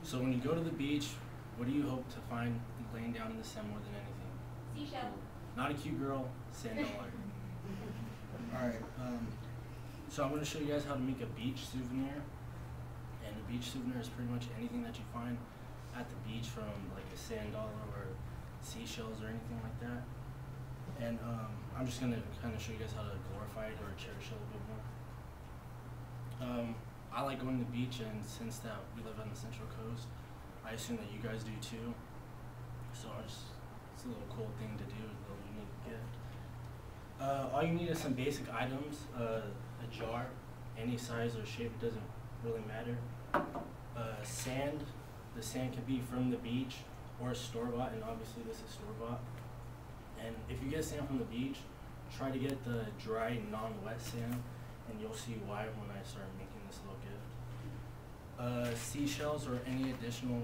So when you go to the beach, what do you hope to find laying down in the sand more than anything? Seashell. Not a cute girl, sand dollar. Alright, so I'm going to show you guys how to make a beach souvenir. And a beach souvenir is pretty much anything that you find at the beach, from like a sand dollar or seashells or anything like that. And I'm just going to kind of show you guys how to glorify it or cherish it a little bit more. I like going to the beach, and since that we live on the Central Coast, I assume that you guys do too. So it's a little cool thing to do, a little unique gift. All you need is some basic items, a jar, any size or shape, it doesn't really matter. Sand, the sand can be from the beach or store-bought, and obviously this is store-bought. And if you get sand from the beach, try to get the dry, non-wet sand, and you'll see why when I start making this little gift. Seashells or any additional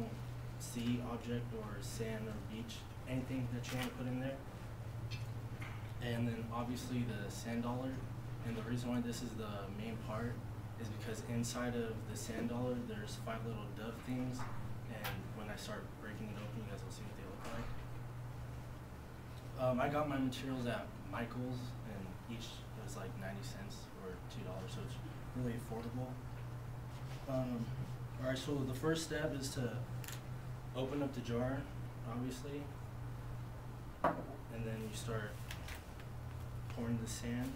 sea object or sand or beach, anything that you want to put in there. And then obviously the sand dollar, and the reason why this is the main part is because inside of the sand dollar there's 5 little dove things, and when I start breaking it open you guys will see what they look like. I got my materials at Michael's, and each was like 90 cents or $2, so it's really affordable. Alright, so the first step is to open up the jar, obviously, and then you start pouring the sand.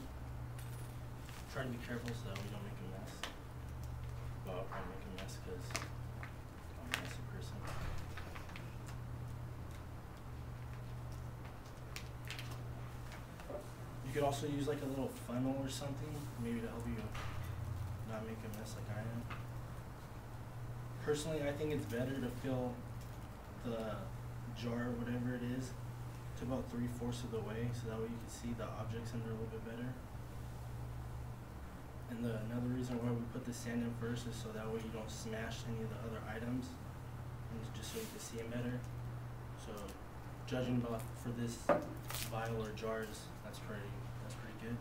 Try to be careful so that we don't make a mess. Well, I'll probably make a mess because I'm a messy person. You could also use like a little funnel or something, maybe to help you not make a mess like I am. Personally, I think it's better to fill the jar, whatever it is, to about 3/4 of the way, so that way you can see the objects in there a little bit better. And another reason why we put the sand in first is so that way you don't smash any of the other items, and just so you can see them better. So, judging for this vial or jars, that's pretty good.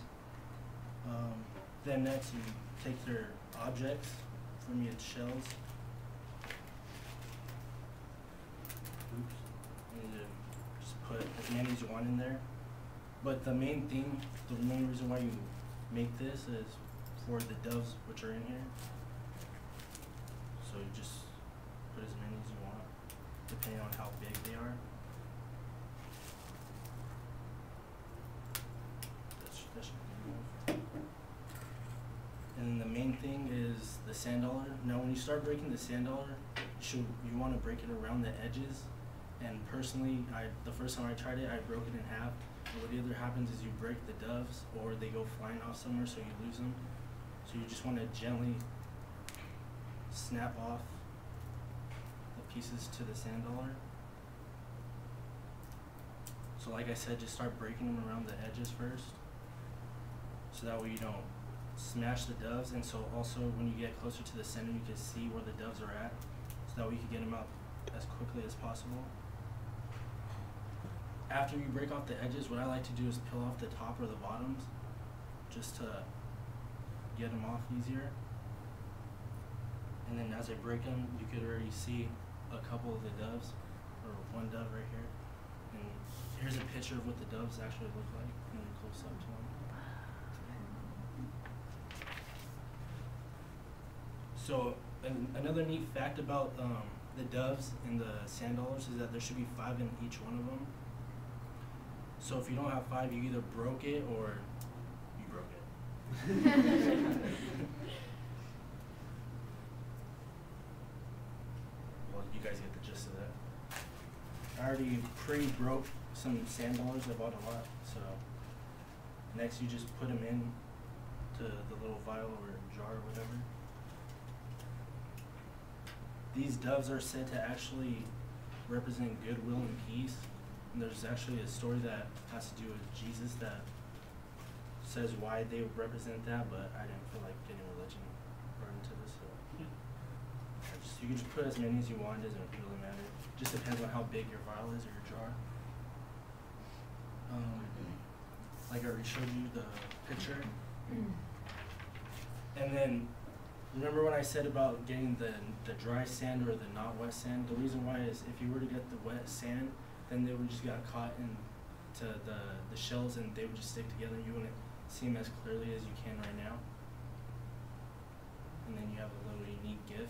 Then next you take your objects, for me it's shells. Oops. And you just put as many as you want in there. But the main reason why you make this is for the doves which are in here. So you just put as many as you want, depending on how big they are. That should be enough. And then the main thing is the sand dollar. Now when you start breaking the sand dollar, you want to break it around the edges. And personally, the first time I tried it, I broke it in half. And what either happens is you break the doves, or they go flying off somewhere, so you lose them. So you just want to gently snap off the pieces to the sand dollar. So like I said, just start breaking them around the edges first, so that way you don't smash the doves. And so also when you get closer to the center, you can see where the doves are at, so that way you can get them out as quickly as possible. After you break off the edges, what I like to do is peel off the top or the bottoms, just to get them off easier. And then as I break them, you could already see a couple of the doves, or one dove right here. And here's a picture of what the doves actually look like, and then close up to them. So another neat fact about the doves and the sand dollars is that there should be 5 in each one of them. So if you don't have 5, you either broke it or you broke it. Well, you guys get the gist of that. I already pre-broke some sand dollars. I bought a lot. So next you just put them in to the little vial or jar or whatever. These doves are said to actually represent goodwill and peace. And there's actually a story that has to do with Jesus that says why they represent that, but I didn't feel like getting religion brought into this. So you can just put as many as you want, doesn't really matter. Just depends on how big your vial is or your jar. Like I already showed you the picture. And then remember when I said about getting the dry sand or the not wet sand? The reason why is if you were to get the wet sand, then they would just get caught into the shells and they would just stick together. You wouldn't see them as clearly as you can right now. And then you have a little unique gift.